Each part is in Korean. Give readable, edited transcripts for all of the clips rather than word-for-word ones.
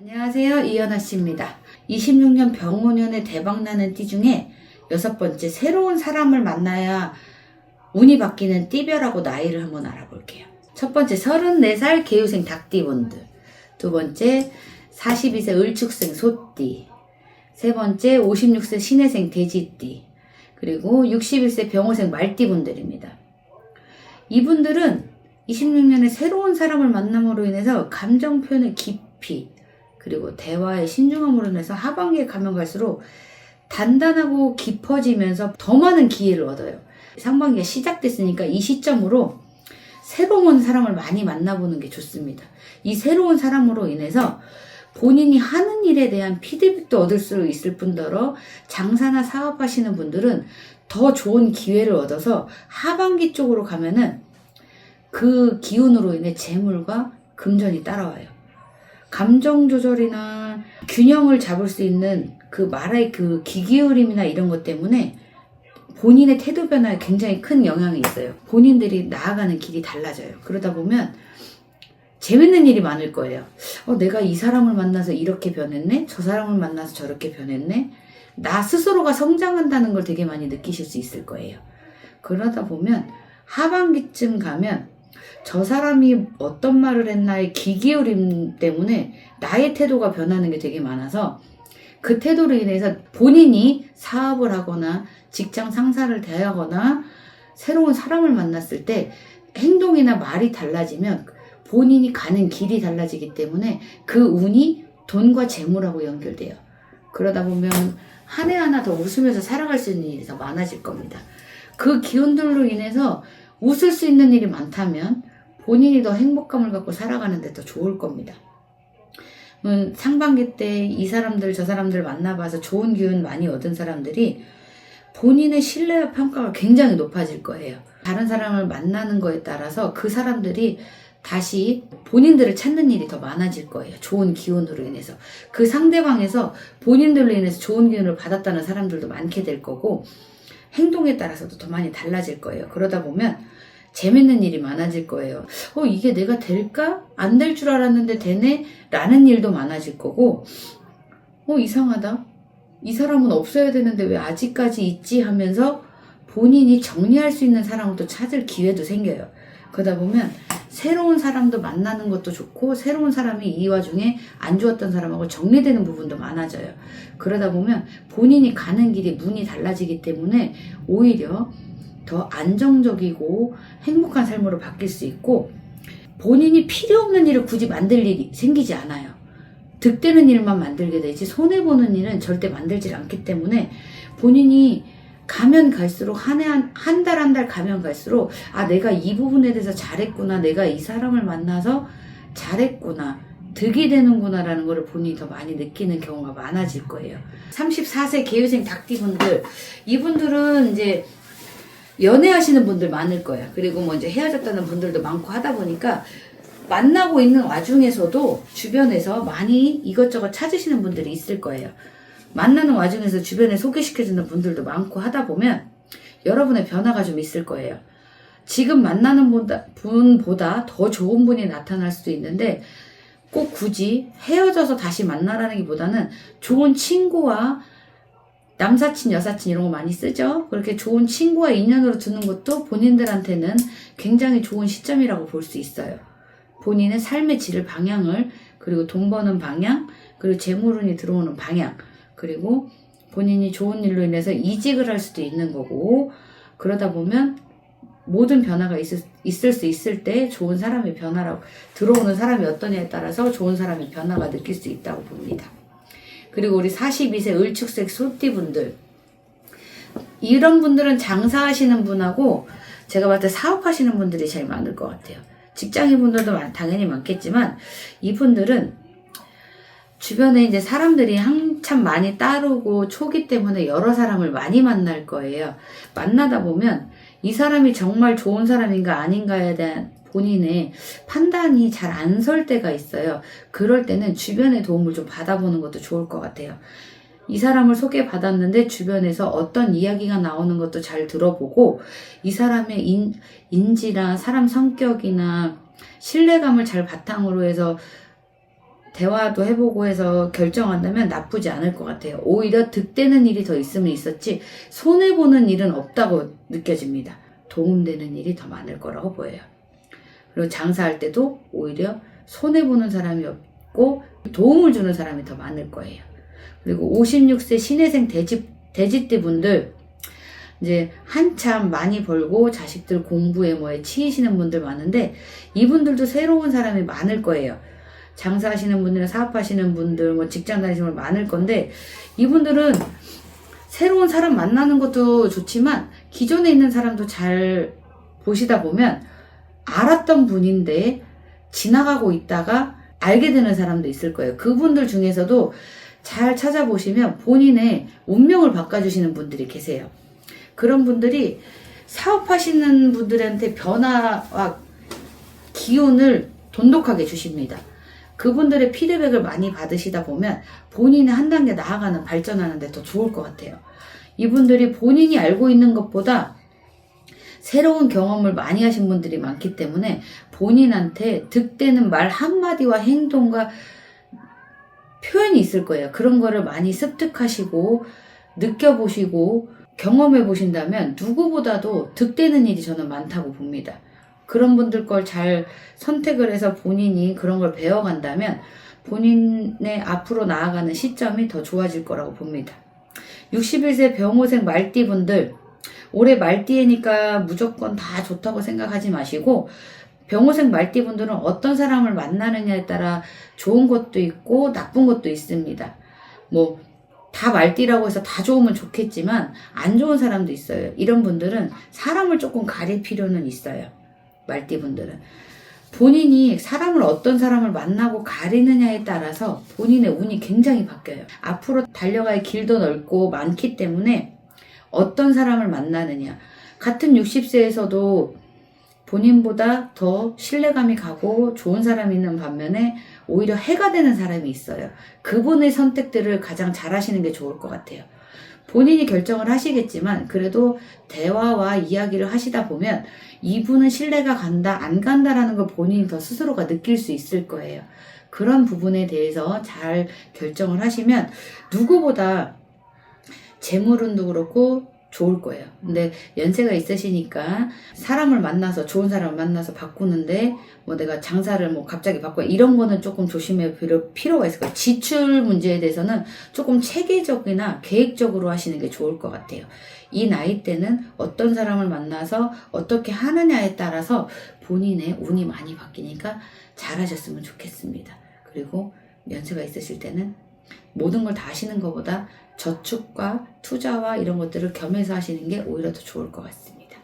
안녕하세요, 이연아 씨입니다. 26년 병원연애 대박나는 띠 중에 6번째, 새로운 사람을 만나야 운이 바뀌는 띠별하고 나이를 한번 알아볼게요. 첫 번째, 34살 개유생 닭띠분들. 두 번째, 42세 을축생 소띠. 세 번째, 56세 신해생 돼지띠. 그리고 61세 병호생 말띠분들입니다. 이분들은 26년에 새로운 사람을 만남으로 인해서 감정 표현의 깊이, 그리고 대화의 신중함으로 인해서 하반기에 가면 갈수록 단단하고 깊어지면서 더 많은 기회를 얻어요. 상반기가 시작됐으니까 이 시점으로 새로운 사람을 많이 만나보는 게 좋습니다. 이 새로운 사람으로 인해서 본인이 하는 일에 대한 피드백도 얻을 수 있을 뿐더러 장사나 사업하시는 분들은 더 좋은 기회를 얻어서 하반기 쪽으로 가면은 그 기운으로 인해 재물과 금전이 따라와요. 감정 조절이나 균형을 잡을 수 있는 그 말의 그 기기울임이나 이런 것 때문에 본인의 태도 변화에 굉장히 큰 영향이 있어요. 본인들이 나아가는 길이 달라져요. 그러다 보면 재밌는 일이 많을 거예요. 내가 이 사람을 만나서 이렇게 변했네? 저 사람을 만나서 저렇게 변했네? 나 스스로가 성장한다는 걸 되게 많이 느끼실 수 있을 거예요. 그러다 보면 하반기쯤 가면 저 사람이 어떤 말을 했나의 기기울임 때문에 나의 태도가 변하는 게 되게 많아서 그 태도로 인해서 본인이 사업을 하거나 직장 상사를 대하거나 새로운 사람을 만났을 때 행동이나 말이 달라지면 본인이 가는 길이 달라지기 때문에 그 운이 돈과 재물하고 연결돼요. 그러다 보면 한 해 하나 더 웃으면서 살아갈 수 있는 일이 더 많아질 겁니다. 그 기운들로 인해서 웃을 수 있는 일이 많다면 본인이 더 행복감을 갖고 살아가는 데 더 좋을 겁니다. 상반기 때 이 사람들 저 사람들 만나봐서 좋은 기운 많이 얻은 사람들이 본인의 신뢰와 평가가 굉장히 높아질 거예요. 다른 사람을 만나는 거에 따라서 그 사람들이 다시 본인들을 찾는 일이 더 많아질 거예요. 좋은 기운으로 인해서. 그 상대방에서 본인들로 인해서 좋은 기운을 받았다는 사람들도 많게 될 거고 행동에 따라서도 더 많이 달라질 거예요. 그러다 보면 재밌는 일이 많아질 거예요. 이게 내가 될까? 안 될 줄 알았는데 되네? 라는 일도 많아질 거고 이상하다. 이 사람은 없어야 되는데 왜 아직까지 있지? 하면서 본인이 정리할 수 있는 사람을 또 찾을 기회도 생겨요. 그러다 보면 새로운 사람도 만나는 것도 좋고 새로운 사람이 이 와중에 안 좋았던 사람하고 정리되는 부분도 많아져요. 그러다 보면 본인이 가는 길이 문이 달라지기 때문에 오히려 더 안정적이고 행복한 삶으로 바뀔 수 있고 본인이 필요 없는 일을 굳이 만들 일이 생기지 않아요. 득되는 일만 만들게 되지 손해보는 일은 절대 만들지 않기 때문에 본인이 가면 갈수록 한 달 한 달 가면 갈수록 내가 이 부분에 대해서 잘했구나, 내가 이 사람을 만나서 잘했구나, 득이 되는구나 라는 거를 본인이 더 많이 느끼는 경우가 많아질 거예요. 34세 개유생 닭띠분들, 이분들은 이제 연애하시는 분들 많을 거예요. 그리고 이제 헤어졌다는 분들도 많고 하다 보니까 만나고 있는 와중에서도 주변에서 많이 이것저것 찾으시는 분들이 있을 거예요. 만나는 와중에서 주변에 소개시켜주는 분들도 많고 하다 보면 여러분의 변화가 좀 있을 거예요. 지금 만나는 분보다 더 좋은 분이 나타날 수도 있는데 꼭 굳이 헤어져서 다시 만나라는 게 좋은 친구와 남사친, 여사친 이런 거 많이 쓰죠. 그렇게 좋은 친구와 인연으로 두는 것도 본인들한테는 굉장히 좋은 시점이라고 볼 수 있어요. 본인의 삶의 질을 방향을, 그리고 돈 버는 방향, 그리고 재물운이 들어오는 방향, 그리고 본인이 좋은 일로 인해서 이직을 할 수도 있는 거고, 그러다 보면 모든 변화가 있을 수 있을 때 좋은 사람의 변화라고, 들어오는 사람이 어떠냐에 따라서 좋은 사람의 변화가 느낄 수 있다고 봅니다. 그리고 우리 42세 을축생 소띠분들, 이런 분들은 장사하시는 분하고 제가 봤을 때 사업하시는 분들이 제일 많을 것 같아요. 직장인 분들도 당연히 많겠지만 이분들은 주변에 이제 사람들이 한참 많이 따르고 초기 때문에 여러 사람을 많이 만날 거예요. 만나다 보면 이 사람이 정말 좋은 사람인가 아닌가에 대한 본인의 판단이 잘 안 설 때가 있어요. 그럴 때는 주변의 도움을 좀 받아보는 것도 좋을 것 같아요. 이 사람을 소개받았는데 주변에서 어떤 이야기가 나오는 것도 잘 들어보고 이 사람의 인지나 사람 성격이나 신뢰감을 잘 바탕으로 해서 대화도 해보고 해서 결정한다면 나쁘지 않을 것 같아요. 오히려 득되는 일이 더 있으면 있었지 손해보는 일은 없다고 느껴집니다. 도움되는 일이 더 많을 거라고 보여요. 그리고 장사할 때도 오히려 손해보는 사람이 없고 도움을 주는 사람이 더 많을 거예요. 그리고 56세 신혜생 돼지띠 분들, 이제 한참 많이 벌고 자식들 공부에 뭐에 치이시는 분들 많은데 이분들도 새로운 사람이 많을 거예요. 장사하시는 분들이나 사업하시는 분들, 뭐 직장 다니시는 분들 많을 건데 이분들은 새로운 사람 만나는 것도 좋지만 기존에 있는 사람도 잘 보시다 보면 알았던 분인데 지나가고 있다가 알게 되는 사람도 있을 거예요. 그분들 중에서도 잘 찾아보시면 본인의 운명을 바꿔주시는 분들이 계세요. 그런 분들이 사업하시는 분들한테 변화와 기운을 돈독하게 주십니다. 그분들의 피드백을 많이 받으시다 보면 본인이 한 단계 나아가는 발전하는 데 더 좋을 것 같아요. 이분들이 본인이 알고 있는 것보다 새로운 경험을 많이 하신 분들이 많기 때문에 본인한테 득되는 말 한마디와 행동과 표현이 있을 거예요. 그런 거를 많이 습득하시고 느껴보시고 경험해 보신다면 누구보다도 득되는 일이 저는 많다고 봅니다. 그런 분들 걸 잘 선택을 해서 본인이 그런 걸 배워간다면 본인의 앞으로 나아가는 시점이 더 좋아질 거라고 봅니다. 61세 병호생 말띠 분들, 올해 말띠니까 무조건 다 좋다고 생각하지 마시고 병호생 말띠 분들은 어떤 사람을 만나느냐에 따라 좋은 것도 있고 나쁜 것도 있습니다. 뭐 다 말띠라고 해서 다 좋으면 좋겠지만 안 좋은 사람도 있어요. 이런 분들은 사람을 조금 가릴 필요는 있어요. 말띠 분들은 본인이 어떤 사람을 만나고 가리느냐에 따라서 본인의 운이 굉장히 바뀌어요. 앞으로 달려갈 길도 넓고 많기 때문에 어떤 사람을 만나느냐, 같은 60세에서도 본인보다 더 신뢰감이 가고 좋은 사람이 있는 반면에 오히려 해가 되는 사람이 있어요. 그분의 선택들을 가장 잘 하시는 게 좋을 것 같아요. 본인이 결정을 하시겠지만 그래도 대화와 이야기를 하시다 보면 이분은 신뢰가 간다 안 간다라는 걸 본인이 더 스스로가 느낄 수 있을 거예요. 그런 부분에 대해서 잘 결정을 하시면 누구보다 재물운도 그렇고 좋을 거예요. 근데 연세가 있으시니까 사람을 만나서 좋은 사람을 만나서 바꾸는데 뭐 내가 장사를 뭐 갑자기 바꿔 이런 거는 조금 조심해 필요가 있을 거예요. 지출 문제에 대해서는 조금 체계적이나 계획적으로 하시는 게 좋을 것 같아요. 이 나이 때는 어떤 사람을 만나서 어떻게 하느냐에 따라서 본인의 운이 많이 바뀌니까 잘 하셨으면 좋겠습니다. 그리고 연세가 있으실 때는 모든 걸 다 하시는 것보다 저축과 투자와 이런 것들을 겸해서 하시는 게 오히려 더 좋을 것 같습니다.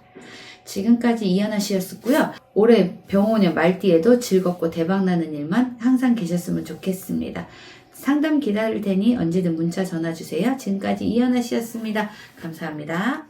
지금까지 이하나 씨였고요. 올해 병호년 말띠에도 즐겁고 대박나는 일만 항상 계셨으면 좋겠습니다. 상담 기다릴 테니 언제든 문자 전화 주세요. 지금까지 이하나 씨였습니다. 감사합니다.